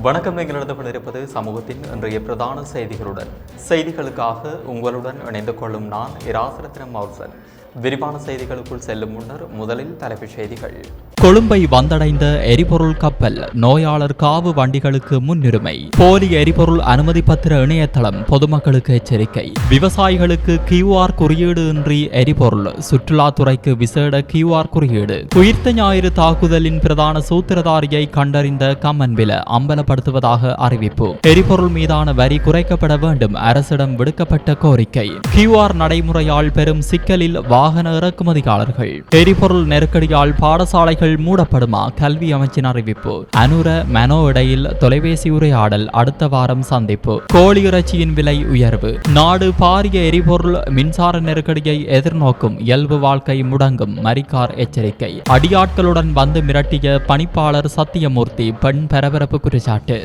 வணக்கம். நீங்கள் நடந்து கொண்டிருப்பது சமூகத்தின் இன்றைய பிரதான செய்திகளுடன். செய்திகளுக்காக உங்களுடன் இணைந்து கொள்ளும் நான் இராசரத்னம் மௌசன். விரிவான செய்திகளுக்குள் செல்லும் முன்னர் முதலில் தலைப்புச் செய்திகள். கொழும்பை வந்தடைந்த எரிபொருள் கப்பல், நோயாளர் காவு வண்டிகளுக்கு முன்னுரிமை. போலி எரிபொருள் அனுமதி பத்திர இணையதளம், பொதுமக்களுக்கு எச்சரிக்கை. விவசாயிகளுக்கு QR குறியீடு இன்றி எரிபொருள், சுற்றுலாத்துறைக்கு விசேட QR குறியீடு. உயிர்த்த ஞாயிறு தாக்குதலின் பிரதான சூத்திரதாரியை கண்டறிந்த கம்மன்பில அம்பலப்படுத்துவதாக அறிவிப்பு. எரிபொருள் மீதான வரி குறைக்கப்பட வேண்டும், அரசிடம் விடுக்கப்பட்ட கோரிக்கை. QR நடைமுறையால் பெரும் சிக்கலில் வாகன இறக்குமதியாளர்கள். எரிபொருள் நெருக்கடியால் பாடசாலைகள் மூடப்படுமா, கல்வி அமைச்சின் அறிவிப்பு. அனுர மனோ இடையில் தொலைபேசி உரையாடல், அடுத்த வாரம் சந்திப்பு. கோழி இறைச்சியின் விலை உயர்வு. நாடு பாரிய எரிபொருள் மின்சார நெருக்கடியை எதிர்நோக்கும், இயல்பு வாழ்க்கை முடங்கும், மரிக்கார் எச்சரிக்கை. அடியாட்களுடன் வந்து மிரட்டிய பணிப்பாளர் சத்தியமூர்த்தி, பெண் பரபரப்பு குற்றச்சாட்டு.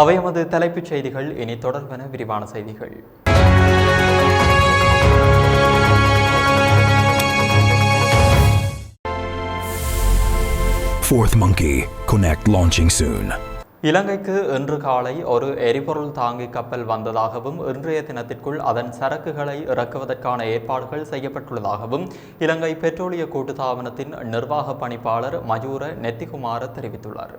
அவை எமது தலைப்புச் செய்திகள். இனி தொடர்பென விரிவான செய்திகள். Fourth Monkey Connect launching soon. இலங்கைக்கு இன்று காலை ஒரு எரிபொருள் தாங்கி கப்பல் வந்ததாகவும் இன்றைய தினத்திற்குள் அதன் சரக்குகளை இறக்குவதற்கான ஏற்பாடுகள் செய்யப்பட்டுள்ளதாகவும் இலங்கை பெட்ரோலிய கூட்டுத்தாபனத்தின் நிர்வாக பணிப்பாளர் மயூர நெத்திகுமார தெரிவித்துள்ளார்.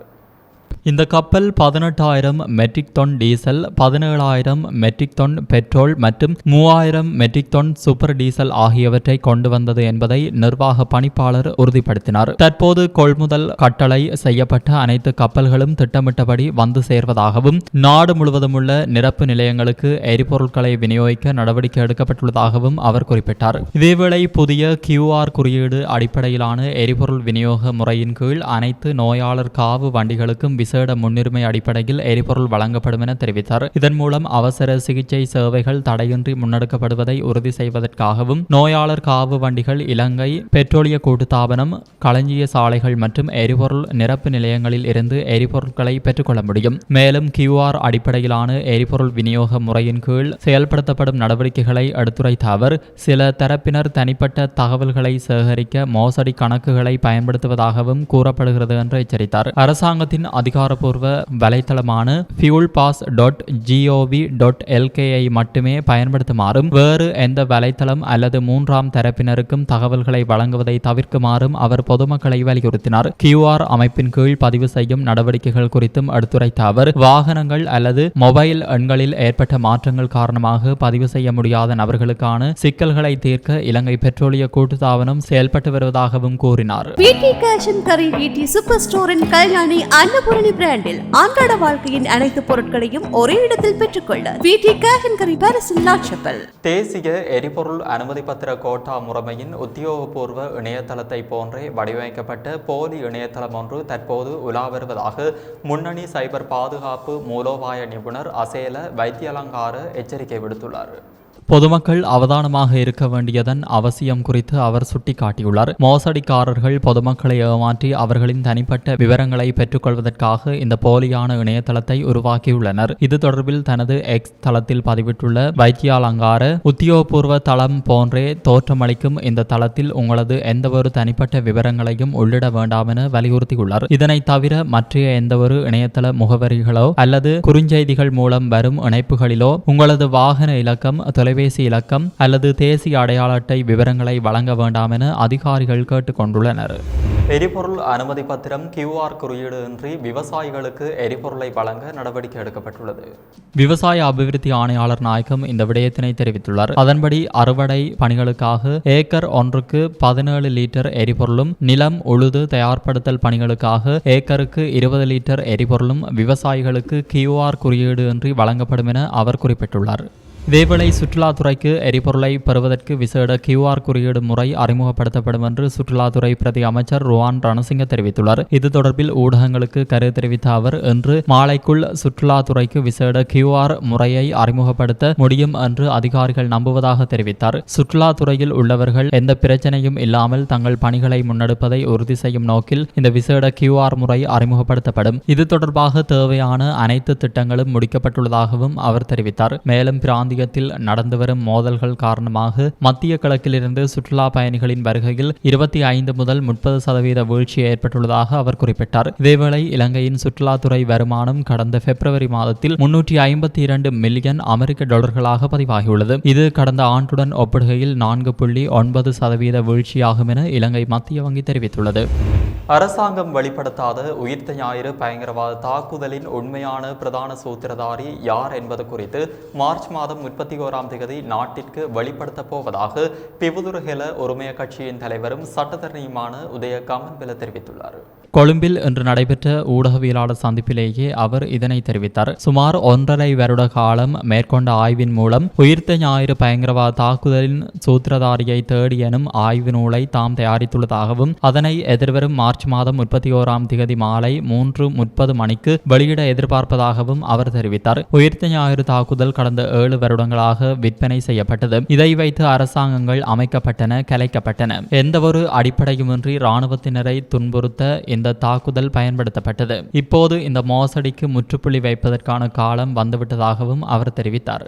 இந்த கப்பல் 18,000 metric ton diesel, 17,000 metric ton petrol மற்றும் 3,000 மெட்ரிக் டன் சூப்பர் டீசல் ஆகியவற்றை கொண்டு வந்தது என்பதை நிர்வாக பணிப்பாளர் உறுதிப்படுத்தினார். தற்போது கொள்முதல் கட்டளை செய்யப்பட்ட அனைத்து கப்பல்களும் திட்டமிட்டபடி வந்து சேர்வதாகவும் நாடு முழுவதும் உள்ள நிரப்பு நிலையங்களுக்கு எரிபொருட்களை விநியோகிக்க நடவடிக்கை எடுக்கப்பட்டுள்ளதாகவும் அவர் குறிப்பிட்டார். இதேவேளை புதிய QR குறியீடு அடிப்படையிலான எரிபொருள் விநியோக முறையின் கீழ் அனைத்து நோயாளர் காவு வண்டிகளுக்கும் விசேட முன்னுரிமை அடிப்படையில் எரிபொருள் வழங்கப்படும் என தெரிவித்தார். இதன் மூலம் அவசர சிகிச்சை சேவைகள் தடையின்றி முன்னெடுக்கப்படுவதை உறுதி செய்வதற்காகவும் நோயாளர் காவு வண்டிகள் இலங்கை பெட்ரோலிய கூட்டுத்தாபனம், களஞ்சிய சாலைகள் மற்றும் எரிபொருள் நிரப்பு நிலையங்களில் இருந்து எரிபொருட்களை பெற்றுக்கொள்ள முடியும். மேலும் QR அடிப்படையிலான எரிபொருள் விநியோக முறையின் கீழ் செயல்படுத்தப்படும் நடவடிக்கைகளை எடுத்துரைத்த அவர், சில தரப்பினர் தனிப்பட்ட தகவல்களை சேகரிக்க மோசடி கணக்குகளை பயன்படுத்துவதாகவும் கூறப்படுகிறது என்று எச்சரித்தார். அரசாங்கத்தின் அதிகாரப்பூர்வ வலைத்தளமான fuelpass.gov.lk மட்டுமே பயன்படுத்துமாறும், வேறு எந்த வலைத்தளம் அல்லது மூன்றாம் தரப்பினருக்கும் தகவல்களை வழங்குவதை தவிர்க்குமாறும் அவர் பொதுமக்களை வலியுறுத்தினார். QR அமைப்பின் கீழ் பதிவு செய்யும் நடவடிக்கைகள் குறித்தும் எடுத்துரைத்த அவர், வாகனங்கள் அல்லது மொபைல் எண்களில் ஏற்பட்ட மாற்றங்கள் காரணமாக பதிவு செய்ய முடியாத நபர்களுக்கான சிக்கல்களை தீர்க்க இலங்கை பெட்ரோலிய கூட்டுத்தாபனம் செயல்பட்டு வருவதாகவும் கூறினார். பிராண்டில் அன்றாட வாழ்க்கையின் அனைத்து பொருட்களையும் ஒரே இடத்தில் பெற்றுக்கொள்ள VT Cash & Carry பாரிஸில் லாட்சப்பல். தேசிய எரிபொருள் அனுமதி பத்திர கோட்டா முறைமையின் உத்தியோகபூர்வ இணையதளத்தை போன்றே வடிவமைக்கப்பட்ட போலி இணையதளம் ஒன்று தற்போது உலா வருவதாக முன்னணி சைபர் பாதுகாப்பு மூலோபாய நிபுணர் அசேல வைத்தியலங்கார எச்சரிக்கை விடுத்துள்ளார். பொதுமக்கள் அவதானமாக இருக்க வேண்டியதன் அவசியம் குறித்து அவர் சுட்டிக்காட்டியுள்ளார். மோசடிக்காரர்கள் பொதுமக்களை ஏமாற்றி அவர்களின் தனிப்பட்ட விவரங்களை பெற்றுக்கொள்வதற்காக இந்த போலியான இணையதளத்தை உருவாக்கியுள்ளனர். இது தொடர்பில் தனது X தளத்தில் பதிவிட்டுள்ள வைத்தியாலங்கார, உத்தியோகபூர்வ தளம் போன்றே தோற்றமளிக்கும் இந்த தளத்தில் உங்களது எந்தவொரு தனிப்பட்ட விவரங்களையும் உள்ளிட வேண்டாம் என வலியுறுத்தியுள்ளார். இதனை தவிர மற்ற எந்தவொரு இணையதள முகவரிகளோ அல்லது குறுஞ்செய்திகள் மூலம் வரும் இணைப்புகளிலோ உங்களது வாகன இலக்கம், தொலைபேசி இலக்கம் அல்லது தேசிய அடையாள அட்டை விவரங்களை வழங்க வேண்டாம் என அதிகாரிகள் கேட்டுக் கொண்டுள்ளனர். எரிபொருள் அனுமதி பத்திரம் QR குறியீடு இன்றி விவசாயிகளுக்கு எரிபொருளை வழங்க நடவடிக்கை எடுக்கப்பட்டுள்ளது. விவசாய அபிவிருத்தி ஆணையாளர் நாயகம் இந்த விடயத்தினை தெரிவித்துள்ளார். அதன்படி அறுவடை பணிகளுக்காக ஏக்கர் ஒன்றுக்கு 17 லிட்டர் எரிபொருளும், நிலம் உழுது தயார்படுத்தல் பணிகளுக்காக ஏக்கருக்கு 20 லிட்டர் எரிபொருளும் விவசாயிகளுக்கு QR குறியீடு இன்றி வழங்கப்படும் என அவர் குறிப்பிட்டுள்ளார். இதேவேளை சுற்றுலாத்துறைக்கு எரிபொருளை பெறுவதற்கு விசேட QR குறியீடு முறை அறிமுகப்படுத்தப்படும் என்று சுற்றுலாத்துறை பிரதி அமைச்சர் ருவான் ரணசிங்க தெரிவித்துள்ளார். இது தொடர்பில் ஊடகங்களுக்கு கருத்து தெரிவித்த அவர், இன்று மாலைக்குள் சுற்றுலாத்துறைக்கு விசேட QR முறையை அறிமுகப்படுத்த முடியும் என்று அதிகாரிகள் நம்புவதாக தெரிவித்தார். சுற்றுலாத்துறையில் உள்ளவர்கள் எந்த பிரச்சனையும் இல்லாமல் தங்கள் பணிகளை முன்னெடுப்பதை உறுதி செய்யும் நோக்கில் இந்த விசேட QR முறை அறிமுகப்படுத்தப்படும். இது தொடர்பாக தேவையான அனைத்து திட்டங்களும் முடிக்கப்பட்டுள்ளதாகவும் அவர் தெரிவித்தார். மேலும் பிராந்திய பிராந்தியத்தில் நடந்து வரும் மோதல்கள் காரணமாக மத்திய கிழக்கிலிருந்து சுற்றுலா பயணிகளின் வருகையில் 25 முதல் 30% வீழ்ச்சி ஏற்பட்டுள்ளதாக அவர் குறிப்பிட்டார். இதேவேளை இலங்கையின் சுற்றுலாத்துறை வருமானம் கடந்த பிப்ரவரி மாதத்தில் 352 மில்லியன் அமெரிக்க டாலர்களாக பதிவாகியுள்ளது. இது கடந்த ஆண்டுடன் ஒப்பிடுகையில் 4.9% வீழ்ச்சியாகும் என இலங்கை மத்திய வங்கி தெரிவித்துள்ளது. அரசாங்கம் வெளிப்படுத்தாத உயிர்த்த ஞாயிறு பயங்கரவாத தாக்குதலின் உண்மையான பிரதான சூத்திரதாரி யார் என்பது குறித்து மார்ச் மாதம் 31ஆம் தேதி நாட்டிற்கு வெளிப்படுத்தப் போவதாக பிவுதுருஹெல உரிமைய கட்சியின் தலைவரும் சட்டத்தரணியுமான உதய கமன்பில தெரிவித்துள்ளார். கொழும்பில் இன்று நடைபெற்ற ஊடகவியலாளர் சந்திப்பிலேயே அவர் இதனை தெரிவித்தார். சுமார் 1.5 வருட காலம் மேற்கொண்ட ஆய்வின் மூலம் உயிர்த்த ஞாயிறு பயங்கரவாத தாக்குதலின் சூத்திரதாரியை தேடி எனும் ஆய்வு நூலை தாம் தயாரித்துள்ளதாகவும் அதனை எதிர்வரும் மார்ச் மாதம் 31ஆம் தேதி மாலை 3:30 மணிக்கு வெளியிட எதிர்பார்ப்பதாகவும் அவர் தெரிவித்தார். உயிர்த்த ஞாயிறு தாக்குதல் கடந்த 7 வருடங்களாக விற்பனை செய்யப்பட்டது. இதை வைத்து அரசாங்கங்கள் அமைக்கப்பட்டன, கலைக்கப்பட்டன. எந்தவொரு அடிப்படையுமின்றி இராணுவத்தினரை துன்புறுத்த இந்த தாக்குதல் பயன்படுத்தப்பட்டது. இப்போது இந்த மோசடிக்கு முற்றுப்புள்ளி வைப்பதற்கான காலம் வந்துவிட்டதாகவும் அவர் தெரிவித்தார்.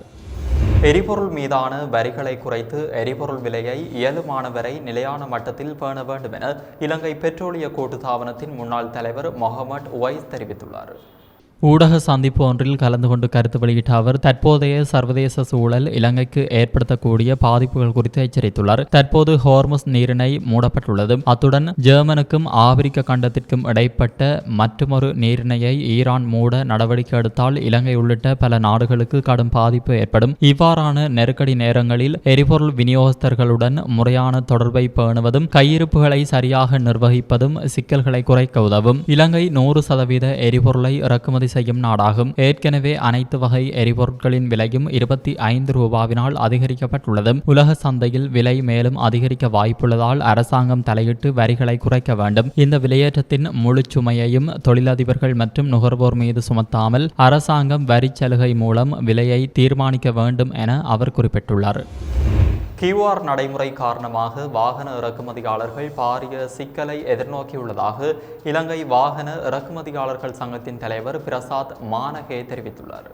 எரிபொருள் மீதான வரிகளை குறைத்து எரிபொருள் விலையை இயலுமானவரை நிலையான மட்டத்தில் பேண வேண்டும் என இலங்கை பெட்ரோலிய கூட்டுத்தாபனத்தின் முன்னாள் தலைவர் மொஹமட் உவைஸ் தெரிவித்துள்ளார். ஊடக சந்திப்பு ஒன்றில் கலந்து கொண்டு கருத்து வெளியிட்ட அவர் தற்போதைய சர்வதேச சூழல் இலங்கைக்கு ஏற்படுத்தக்கூடிய பாதிப்புகள் குறித்து எச்சரித்துள்ளார். தற்போது ஹோர்முஸ் நீரிணை மூடப்பட்டுள்ளது. அத்துடன் ஜெர்மனுக்கும் ஆப்பிரிக்க கண்டத்திற்கும் இடைப்பட்ட மற்றொரு நீரிணையை ஈரான் மூட நடவடிக்கை எடுத்தால் இலங்கை உள்ளிட்ட பல நாடுகளுக்கு கடும் பாதிப்பு ஏற்படும். இவ்வாறான நெருக்கடி நேரங்களில் எரிபொருள் விநியோகஸ்தர்களுடன் முறையான தொடர்பை பேணுவதும் கையிருப்புகளை சரியாக நிர்வகிப்பதும் சிக்கல்களை குறைக்க உதவும். இலங்கை 100% எரிபொருளை இறக்குமதி செய்யும் நாடாகும். ஏற்கனவே அனைத்து வகை எரிபொருட்களின் விலையும் 25 ரூபாவினால் அதிகரிக்கப்பட்டுள்ளது. உலக சந்தையில் விலை மேலும் அதிகரிக்க வாய்ப்புள்ளதால் அரசாங்கம் தலையிட்டு வரிகளை குறைக்க வேண்டும். இந்த விலையேற்றத்தின் முழு சுமையையும் தொழிலதிபர்கள் மற்றும் நுகர்வோர் மீது சுமத்தாமல் அரசாங்கம் வரி சலுகை மூலம் விலையை தீர்மானிக்க வேண்டும் என அவர் குறிப்பிட்டுள்ளார். QR நடைமுறை காரணமாக வாகன இறக்குமதியாளர்கள் பாரிய சிக்கலை எதிர்நோக்கியுள்ளதாக இலங்கை வாகன இறக்குமதியாளர்கள் சங்கத்தின் தலைவர் பிரசாத் மானகே தெரிவித்துள்ளார்.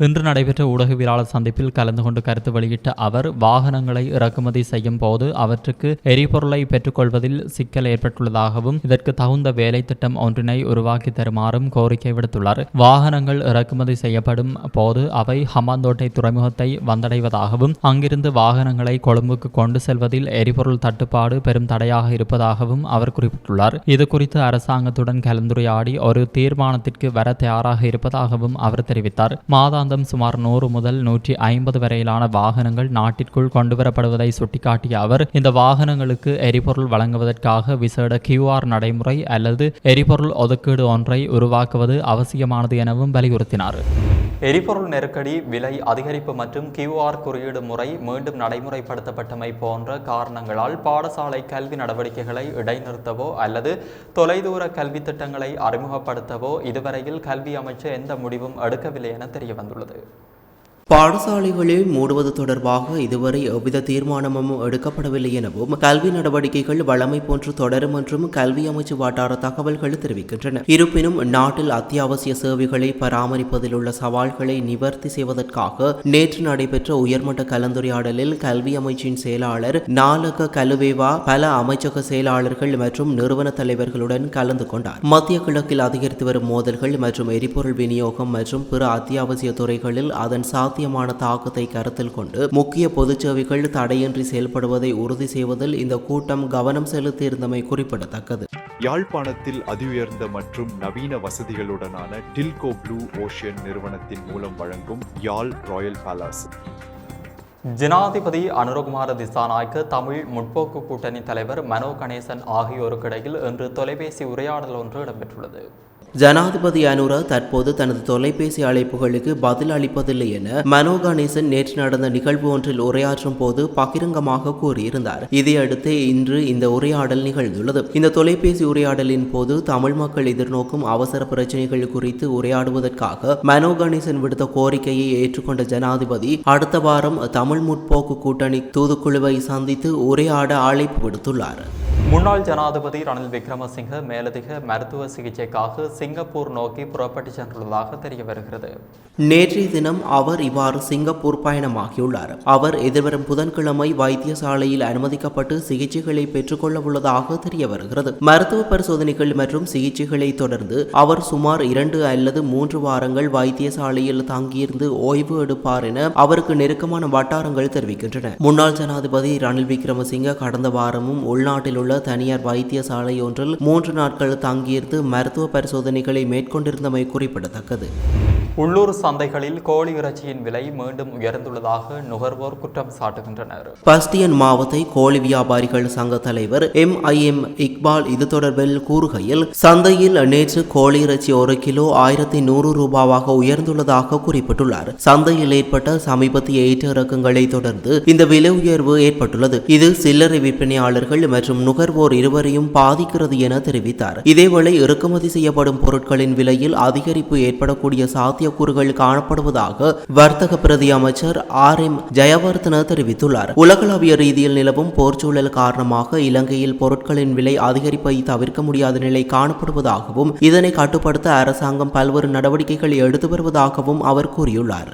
இன்று நடைபெற்ற ஊடகவியலாளர் சந்திப்பில் கலந்து கொண்டு கருத்து வெளியிட்ட அவர் வாகனங்களை இறக்குமதி செய்யும் போது அவற்றுக்கு எரிபொருளை பெற்றுக்கொள்வதில் சிக்கல் ஏற்பட்டுள்ளதாகவும் இதற்கு தகுந்த வேலை திட்டம் ஒன்றினை உருவாக்கி தருமாறும் கோரிக்கை விடுத்துள்ளார். வாகனங்கள் இறக்குமதி செய்யப்படும் போது அவை ஹம்பாந்தோட்டை துறைமுகத்தை வந்தடைவதாகவும் அங்கிருந்து வாகனங்களை கொழும்புக்கு கொண்டு செல்வதில் எரிபொருள் தட்டுப்பாடு பெரும் தடையாக இருப்பதாகவும் அவர் குறிப்பிட்டுள்ளார். இது குறித்து அரசாங்கத்துடன் கலந்துரையாடி ஒரு தீர்மானத்திற்கு வர தயாராக இருப்பதாகவும் அவர் தெரிவித்தார். மாதாந்தம் சுமார் 100 முதல் 150 வரையிலான வாகனங்கள் நாட்டிற்குள் கொண்டுவரப்படுவதை சுட்டிக்காட்டிய அவர் இந்த வாகனங்களுக்கு எரிபொருள் வழங்குவதற்காக விசேட QR நடைமுறை அல்லது எரிபொருள் ஒதுக்கீடு ஒன்றை உருவாக்குவது அவசியமானது எனவும் வலியுறுத்தினார். எரிபொருள் நெருக்கடி, விலை அதிகரிப்பு மற்றும் QR குறியீடு முறை மீண்டும் நடைமுறைப்படுத்தப்பட்டமை போன்ற காரணங்களால் பாடசாலை கல்வி நடவடிக்கைகளை இடைநிறுத்தவோ அல்லது தொலைதூர கல்வி திட்டங்களை அறிமுகப்படுத்தவோ இதுவரையில் கல்வி அமைச்சர் எந்த முடிவும் எடுக்கவில்லை என தெரிய வந்துள்ளது. பாடசாலைகளை மூடுவது தொடர்பாக இதுவரை எவ்வித தீர்மானமும் எடுக்கப்படவில்லை எனவும் கல்வி நடவடிக்கைகள் வழமை போன்று தொடரும் என்றும் கல்வி அமைச்சு வட்டார தகவல்கள் தெரிவிக்கின்றன. இருப்பினும் நாட்டில் அத்தியாவசிய சேவைகளை பராமரிப்பதில் உள்ள சவால்களை நிவர்த்தி செய்வதற்காக நேற்று நடைபெற்ற உயர்மட்ட கலந்துரையாடலில் கல்வி அமைச்சின் செயலாளர் நாலக கலுவேவா பல அமைச்சக செயலாளர்கள் மற்றும் நிறுவன தலைவர்களுடன் கலந்து கொண்டார். மத்திய கிழக்கில் அதிகரித்து வரும் மோதல்கள் மற்றும் எரிபொருள் விநியோகம் மற்றும் பிற அத்தியாவசிய துறைகளில் அதன் சாத்தியமான தாக்கத்தை கருத்தில் கொண்டு முக்கிய பொதுச் சேவைகள் தடையின்றி செயல்படுவதை உறுதி செய்வதில் இந்த கூட்டம் கவனம் செலுத்தியிருந்தமை குறிப்பிடத்தக்கது. யாழ்ப்பாணத்தில் அதிஉயர்ந்த மற்றும் நவீன வசதிகளுடனான டில்கோ ப்ளூ ஓஷன் நிறுவனத்தின் மூலம் வழங்கும் யாழ் ராயல் பேலஸ். ஜனாதிபதி அனுரகுமார திசாநாயக்க, தமிழ் முற்போக்கு கூட்டணி தலைவர் மனோ கணேசன் ஆகியோருக்கிடையில் இன்று தொலைபேசி உரையாடல் ஒன்று இடம்பெற்றுள்ளது. ஜனாதிபதி அனுர தற்போது தனது தொலைபேசி அழைப்புகளுக்கு பதில் அளிப்பதில்லை என மனோ கணேசன் நேற்று நடந்த நிகழ்வு ஒன்றில் உரையாற்றும் போது பகிரங்கமாக கூறியிருந்தார். இதையடுத்து இன்று இந்த உரையாடல் நிகழ்ந்துள்ளது. இந்த தொலைபேசி உரையாடலின் போது தமிழ் மக்கள் எதிர்நோக்கும் அவசர பிரச்சனைகள் குறித்து உரையாடுவதற்காக மனோ கணேசன் விடுத்த கோரிக்கையை ஏற்றுக்கொண்ட ஜனாதிபதி அடுத்த வாரம் தமிழ் முற்போக்கு கூட்டணி தூதுக்குழுவை சந்தித்து உரையாட அழைப்பு விடுத்துள்ளார். முன்னாள் ஜனாதிபதி ரணில் விக்ரமசிங்க மேலதிக மருத்துவ சிகிச்சைக்காக சிங்கப்பூர் நோக்கி புறப்பட்டு சென்றுள்ளதாக தெரிய வருகிறது. நேற்றைய தினம் அவர் இவ்வாறு சிங்கப்பூர் பயணமாகியுள்ளார். அவர் எதிர்வரும் புதன்கிழமை வைத்தியசாலையில் அனுமதிக்கப்பட்டு சிகிச்சைகளை பெற்றுக்கொள்ள உள்ளதாக தெரிய வருகிறது. மருத்துவ பரிசோதனைகள் மற்றும் சிகிச்சைகளை தொடர்ந்து அவர் சுமார் 2 அல்லது 3 வாரங்கள் வைத்தியசாலையில் தங்கியிருந்து ஓய்வு எடுப்பார் என அவருக்கு நெருக்கமான வட்டாரங்கள் தெரிவிக்கின்றன. முன்னாள் ஜனாதிபதி ரணில் விக்ரமசிங்க கடந்த வாரமும் உள்நாட்டில் உள்ள தனியார் வைத்தியசாலை ஒன்றில் 3 நாட்கள் தங்கியிருந்து மருத்துவ பரிசோதனைகளை மேற்கொண்டிருந்தமை குறிப்பிடத்தக்கது. உள்ளூர் சந்தைகளில் கோழி இறைச்சியின் விலை மீண்டும் உயர்ந்துள்ளதாக நுகர்வோர் குற்றம் சாட்டுகின்றனர். பஸ்டியன் மாவட்ட கோழி வியாபாரிகள் சங்க தலைவர் MIM இக்பால் இது தொடர்பில் கூறுகையில், சந்தையில் நேற்று கோழி இறைச்சி 1 கிலோ 1100 ரூபாவாக உயர்ந்துள்ளதாக குறிப்பிட்டுள்ளார். சந்தையில் ஏற்பட்ட சமீபத்திய ஏற்ற இறக்கங்களை தொடர்ந்து இந்த விலை உயர்வு ஏற்பட்டுள்ளது. இது சில்லறை விற்பனையாளர்கள் மற்றும் நுகர்வோர் இருவரையும் பாதிக்கிறது என தெரிவித்தார். இதேவேளை இறக்குமதி செய்யப்படும் பொருட்களின் விலையில் அதிகரிப்பு ஏற்படக்கூடிய சாத்தியக்கூறுகள் காணப்படுவதாக வர்த்தக பிரதி அமைச்சர் RM ஜெயவர்தன தெரிவித்துள்ளார். உலகளாவிய ரீதியில் நிலவும் போர்ச்சூழல் காரணமாக இலங்கையில் பொருட்களின் விலை அதிகரிப்பை தவிர்க்க முடியாத நிலை காணப்படுவதாகவும் இதனை கட்டுப்படுத்த அரசாங்கம் பல்வேறு நடவடிக்கைகளை எடுத்து வருவதாகவும் அவர் கூறியுள்ளார்.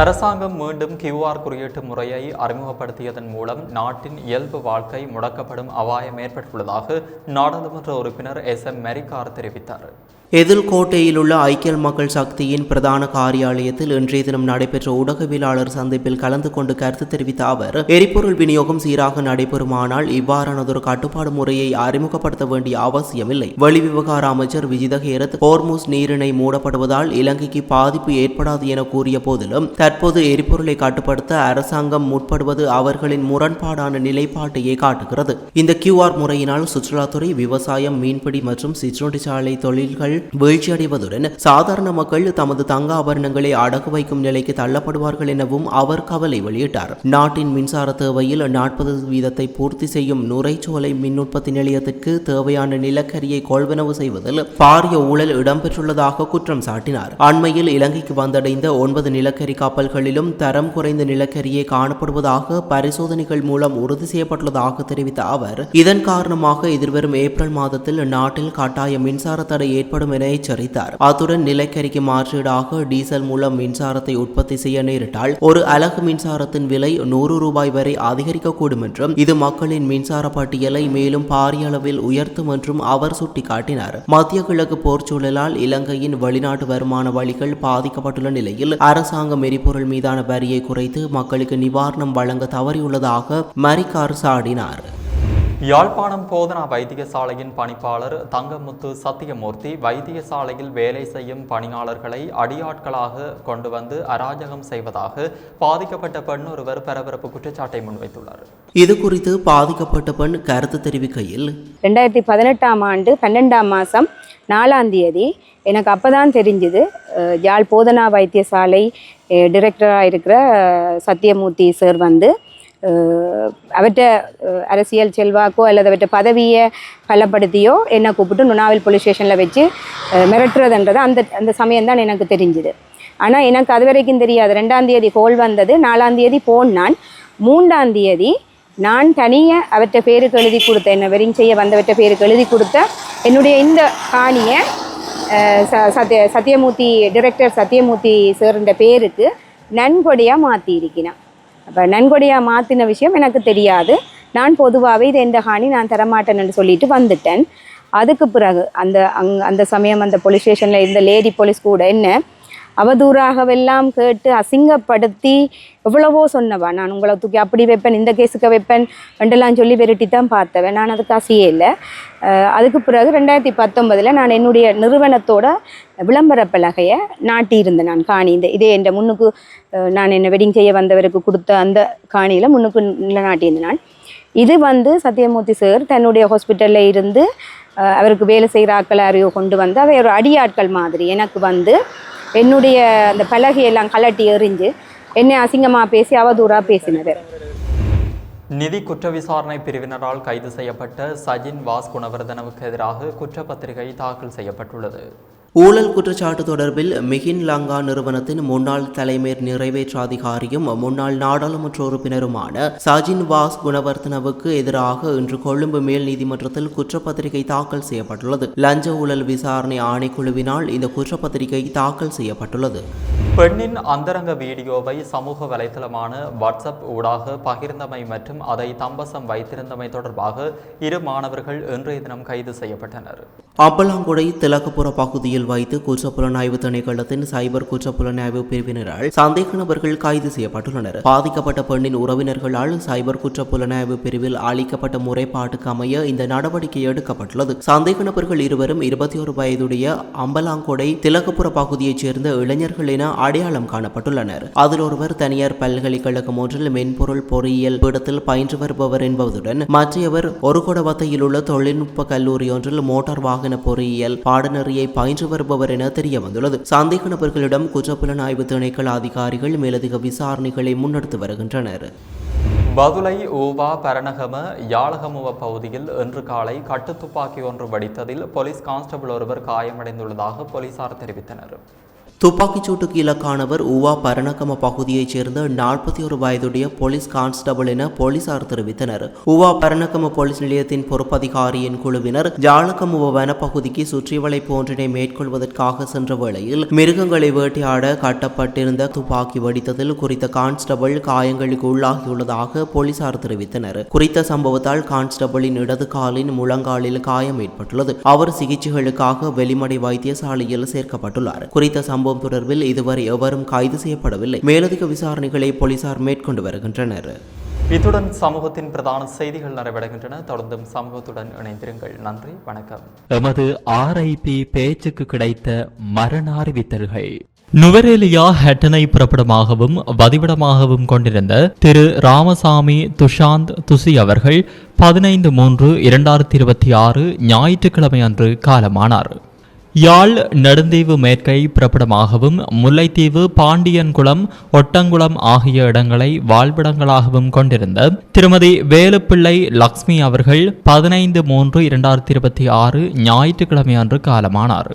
அரசாங்கம் மீண்டும் QR குறியீட்டு முறையை அறிமுகப்படுத்தியதன் மூலம் நாட்டின் இயல்பு வாழ்க்கை முடக்கப்படும் அபாயம் ஏற்பட்டுள்ளதாக நாடாளுமன்ற உறுப்பினர் SM மெரிகார் தெரிவித்தார். எதில்கோட்டையில் உள்ள ஐக்கிய மக்கள் சக்தியின் பிரதான காரியாலயத்தில் இன்றைய தினம் நடைபெற்ற ஊடகவியலாளர் சந்திப்பில் கலந்து கொண்டு கருத்து தெரிவித்த அவர், எரிபொருள் விநியோகம் சீராக நடைபெறுமானால் இவ்வாறானதொரு கட்டுப்பாடு முறையை அறிமுகப்படுத்த வேண்டிய அவசியமில்லை. வெளிவிவகார அமைச்சர் விஜித ஹேரத் ஹோர்முஸ் நீரிணை மூடப்படுவதால் இலங்கைக்கு பாதிப்பு ஏற்படாது என கூறிய போதிலும் தற்போது எரிபொருளை கட்டுப்படுத்த அரசாங்கம் முற்படுவது அவர்களின் முரண்பாடான நிலைப்பாட்டையே காட்டுகிறது. இந்த QR முறையினால் சுற்றுலாத்துறை, விவசாயம், மீன்பிடி மற்றும் சிற்றுண்டிச்சாலை தொழில்கள் வீழ்ச்சியடைவதுடன் சாதாரண மக்கள் தமது தங்க ஆபரணங்களை அடகு வைக்கும் நிலைக்கு தள்ளப்படுவார்கள் எனவும் அவர் கவலை வெளியிட்டார். நாட்டின் மின்சார தேவையில் 40% பூர்த்தி செய்யும் நுரைச்சோலை மின் உற்பத்தி நிலையத்திற்கு தேவையான நிலக்கரியை கொள்வனவு செய்வதில் பாரிய ஊழல் இடம்பெற்றுள்ளதாக குற்றம் சாட்டினார். அண்மையில் இலங்கைக்கு வந்தடைந்த 9 நிலக்கரி கப்பல்களிலும் தரம் குறைந்த நிலக்கரியே காணப்படுவதாக பரிசோதனைகள் மூலம் உறுதி செய்யப்பட்டுள்ளதாக தெரிவித்த அவர், இதன் காரணமாக எதிர்வரும் ஏப்ரல் மாதத்தில் நாட்டில் கட்டாய மின்சார தடை ஏற்படும் என எச்சரித்தார். அத்துடன் நிலக்கரிக்கு மாற்றீடாக டீசல் மூலம் மின்சாரத்தை உற்பத்தி செய்ய நேரிட்டால் ஒரு அலகு மின்சாரத்தின் விலை 100 ரூபாய் வரை அதிகரிக்கக்கூடும் என்றும் இது மக்களின் மின்சார பட்டியலை மேலும் பாரிய அளவில் உயர்த்தும் என்றும் அவர் சுட்டிக்காட்டினார். மத்திய கிழக்கு போர்ச்சூழலால் இலங்கையின் வெளிநாட்டு வருமான வழிகள் பாதிக்கப்பட்டுள்ள நிலையில் அரசாங்கம் எரிபொருள் மீதான வரியை குறைத்து மக்களுக்கு நிவாரணம் வழங்க தவறியுள்ளதாக மரிகார் சாடினார். யாழ்ப்பாணம் போதனா வைத்தியசாலையின் பணிப்பாளர் தங்கமுத்து சத்தியமூர்த்தி வைத்தியசாலையில் வேலை செய்யும் பணியாளர்களை அடியாட்களாக கொண்டு வந்து அராஜகம் செய்வதாக பாதிக்கப்பட்ட பெண் ஒருவர் பரபரப்பு குற்றச்சாட்டை முன்வைத்துள்ளார். இது குறித்து பாதிக்கப்பட்ட பெண் கருத்து தெரிவிக்கையில், 2018ஆம் ஆண்டு 12ஆம் மாதம் 4ஆம் தேதி எனக்கு அப்போதான் தெரிஞ்சுது, யாழ் போதனா வைத்தியசாலை டிரெக்டராக இருக்கிற சத்தியமூர்த்தி சார் வந்து அவற்றை அரசியல் செல்வாக்கோ அல்லது அவற்றை பதவியை பலப்படுத்தியோ என்னை கூப்பிட்டு நுணாவில் போலீஸ் ஸ்டேஷனில் வச்சு மிரட்டுறதுன்றது அந்த சமயம்தான் எனக்கு தெரிஞ்சுது. ஆனால் எனக்கு அது வரைக்கும் தெரியாது. 2ஆம் தேதி கோல் வந்தது, 4ஆம் தேதி போனான், 3ஆம் தேதி நான் தனியாக அவற்றை பேருக்கு எழுதி கொடுத்த, என்னை வெரிங் செய்ய வந்தவற்றை பேருக்கு எழுதி கொடுத்த என்னுடைய இந்த காணியை சத்தியமூர்த்தி டிரெக்டர் சத்தியமூர்த்தி சார்ன்ற பேருக்கு நன்கொடையாக மாற்றி இருக்கிறேன். அப்போ நன்கொடையாக மாற்றின விஷயம் எனக்கு தெரியாது. நான் பொதுவாகவே இது எந்த காணி நான் தரமாட்டேன்னு சொல்லிட்டு வந்துட்டேன். அதுக்கு பிறகு அந்த சமயம் அந்த போலீஸ் ஸ்டேஷனில் இருந்த லேடி போலீஸ் கூட என்ன அவதூறாகவெல்லாம் கேட்டு அசிங்கப்படுத்தி எவ்வளவோ சொன்னவா, நான் உங்களை தூக்கி அப்படி வைப்பேன், இந்த கேஸுக்கு வைப்பேன் ரெண்டெல்லாம் சொல்லி வெரைட்டி தான் பார்த்தவன். நான் அதுக்கு ஆசையே இல்லை. அதுக்கு பிறகு 2019 நான் என்னுடைய நிறுவனத்தோட விளம்பர பலகையை நாட்டியிருந்தேன். நான் காணி இதே என்ற முன்னுக்கு நான் என்னை வெட்டிங் செய்ய வந்தவருக்கு கொடுத்த அந்த காணியில் முன்னுக்கு நாட்டியிருந்தேன். நான் இது வந்து சத்தியமூர்த்தி சார் தன்னுடைய ஹாஸ்பிட்டலில் இருந்து அவருக்கு வேலை செய்கிற ஆட்களை அறிவோ கொண்டு வந்து அவை ஒரு அடியாட்கள் மாதிரி எனக்கு வந்து என்னுடைய அந்த பலகையெல்லாம் கலட்டி எறிஞ்சு என்னை அசிங்கமாக பேசி அவதூறாக பேசினது. நிதி குற்ற விசாரணை பிரிவினரால் கைது செய்யப்பட்ட சஜின் வாஸ் குணவர்தனவுக்கு எதிராக குற்றப்பத்திரிகை தாக்கல் செய்யப்பட்டுள்ளது. ஊழல் குற்றச்சாட்டு தொடர்பில் மிகின் லங்கா நிறுவனத்தின் முன்னாள் தலைமை நிறைவேற்று அதிகாரியும் முன்னாள் நாடாளுமன்ற உறுப்பினருமான சஜின் வாஸ் குணவர்த்தனவுக்கு எதிராக இன்று கொழும்பு மேல் நீதிமன்றத்தில் குற்றப்பத்திரிகை தாக்கல் செய்யப்பட்டுள்ளது. லஞ்ச ஊழல் விசாரணை ஆணைக்குழுவினால் இந்த குற்றப்பத்திரிகை தாக்கல் செய்யப்பட்டுள்ளது. பெண்ணின் அந்தரங்க வீடியோவை சமூக வலைதளமான வாட்ஸ்அப் ஊடாக பகிர்ந்தமை மற்றும் அதை தம்பசம் வைத்திருந்தமை தொடர்பாக 2 மாணவர்கள் இன்றைய தினம் கைது செய்யப்பட்டனர். அம்பலாங்குடை திலகபுர பகுதியில் வைத்து குற்றப்புலனாய்வு திணைக்களத்தின் சைபர் குற்றப்புலனாய்வு பிரிவினரால் சந்தேக நபர்கள் கைது செய்யப்பட்டுள்ளனர். பாதிக்கப்பட்ட பெண்ணின் உறவினர்களால் சைபர் குற்றப்புலனாய்வு பிரிவில் அளிக்கப்பட்ட முறைப்பாட்டுக்கு அமைய இந்த நடவடிக்கை எடுக்கப்பட்டுள்ளது. சந்தேக நபர்கள் இருவரும் 21 வயதுடைய அம்பலாங்குடை திலகபுர பகுதியைச் சேர்ந்த இளைஞர்கள் என அடையாளம் காணப்பட்டுள்ளனர். அதில் ஒருவர் தனியார் பல்கலைக்கழகம் ஒன்றில் மென்பொருள் பொறியியல் பீடத்தில் பயின்று வருபவர் என்பதுடன் மற்றையவர் ஒருகொடவத்தையில் உள்ள தொழில்நுட்ப கல்லூரி ஒன்றில் மோட்டார் வாகன பொறியியல் பாடநெறியை பயின்று வருபவர் என தெரிய வந்துள்ளது. சந்தேக நபர்களிடம் குற்றப்புலனாய்வு திணைக்கள அதிகாரிகள் மேலதிக விசாரணைகளை முன்னெடுத்து வருகின்றனர். பதுளை ஊவா பரணகம யாழகமுவ பகுதியில் இன்று காலை கட்டுத்துப்பாக்கி ஒன்று வெடித்ததில் போலீஸ் கான்ஸ்டபிள் ஒருவர் காயமடைந்துள்ளதாக போலீசார் தெரிவித்தனர். துப்பாக்கிச் சூட்டுக்கு இலக்கானவர் ஊவா பரணகம பகுதியைச் சேர்ந்த 41 வயதுடைய போலீஸ் கான்ஸ்டபிள் என போலீசார் தெரிவித்தனர். ஊவா பரணகம போலீஸ் நிலையத்தின் பொறுப்பதிகாரியின் குழுவினர் ஜாலகமுவ வனப்பகுதிக்கு சுற்றிவளைப்பு ஒன்றினை மேற்கொள்வதற்காக சென்ற வேளையில் மிருகங்களை வேட்டையாட கட்டப்பட்டிருந்த துப்பாக்கி வெடித்ததில் குறித்த கான்ஸ்டபிள் காயங்களுக்கு உள்ளாகியுள்ளதாக போலீசார் தெரிவித்தனர். குறித்த சம்பவத்தால் கான்ஸ்டபிளின் இடது காலின் முழங்காலில் காயம் ஏற்பட்டுள்ளது. அவர் சிகிச்சைகளுக்காக வெளிமடை வைத்தியசாலையில் சேர்க்கப்பட்டுள்ளார். குறித்த சம்பவம் தொடர்பில் இதுவரை எவரும் கைது செய்யப்படவில்லை. மேலதிக விசாரணைகளை போலீசார் மேற்கொண்டு வருகின்றனர். இத்துடன் சமூகத்தின் பிரதான செய்திகள் நிறைவடைகின்றன. தொடர்ந்தும் சமூகத்துடன் இணைந்திருங்கள். நன்றி, வணக்கம். எமது RIP பேச்சுக்கு கிடைத்த மரண அறிவித்தல்கள். நுவரேலியா ஹெட்டனை புறப்படமாகவும் வதிவிடமாகவும் கொண்டிருந்த திரு ராமசாமி துஷாந்த் துசி அவர்கள் 15/3/2026 ஞாயிற்றுக்கிழமை அன்று காலமானார். யாழ் நெடுந்தீவு மேற்கை புறப்படமாகவும் முல்லைத்தீவு பாண்டியன்குளம் ஒட்டங்குளம் ஆகிய இடங்களை வாழ்விடங்களாகவும் கொண்டிருந்த திருமதி வேலுப்பிள்ளை லக்ஷ்மி அவர்கள் 15/3/2026 ஞாயிற்றுக்கிழமை அன்று காலமானார்.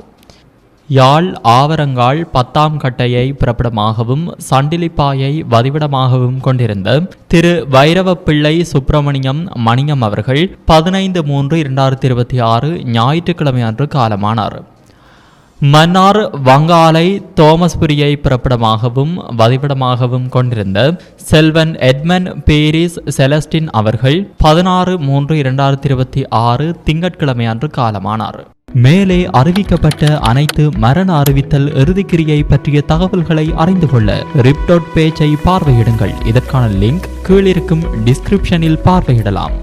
யாழ் ஆவரங்கால் 10ஆம் கட்டையை புறப்படமாகவும் சண்டிலிப்பாயை வதிவிடமாகவும் கொண்டிருந்த திரு வைரவப்பிள்ளை சுப்பிரமணியம் மணியம் அவர்கள் 15/3/2026 ஞாயிற்றுக்கிழமை அன்று காலமானார். மன்னார் வங்காலை தோமஸ்புரியை பிறப்பிடமாகவும் வதிவிடமாகவும் கொண்டிருந்த செல்வன் எட்மன் பேரிஸ் செலஸ்டின் அவர்கள் 16/3/2026 திங்கட்கிழமை அன்று காலமானார். மேலே அறிவிக்கப்பட்ட அனைத்து மரண அறிவித்தல் இறுதிக்கிரியை பற்றிய தகவல்களை அறிந்து கொள்ள ரிப்டோட் பேஜை பார்வையிடுங்கள். இதற்கான லிங்க் கீழிருக்கும் டிஸ்கிரிப்ஷனில் பார்வையிடலாம்.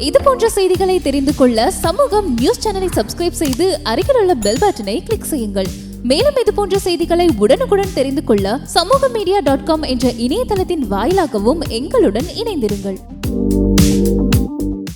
இது போன்ற செய்திகளை தெரிந்து கொள்ள சமூகம் நியூஸ் சேனலை சப்ஸ்கிரைப் செய்து அருகில் உள்ள பெல் பட்டனை கிளிக் செய்யுங்கள். மேலும் இது போன்ற செய்திகளை உடனுக்குடன் தெரிந்து கொள்ள சமூகமீடியா.com என்ற இணையதளத்தின் வாயிலாகவும் எங்களுடன் இணைந்திருங்கள்.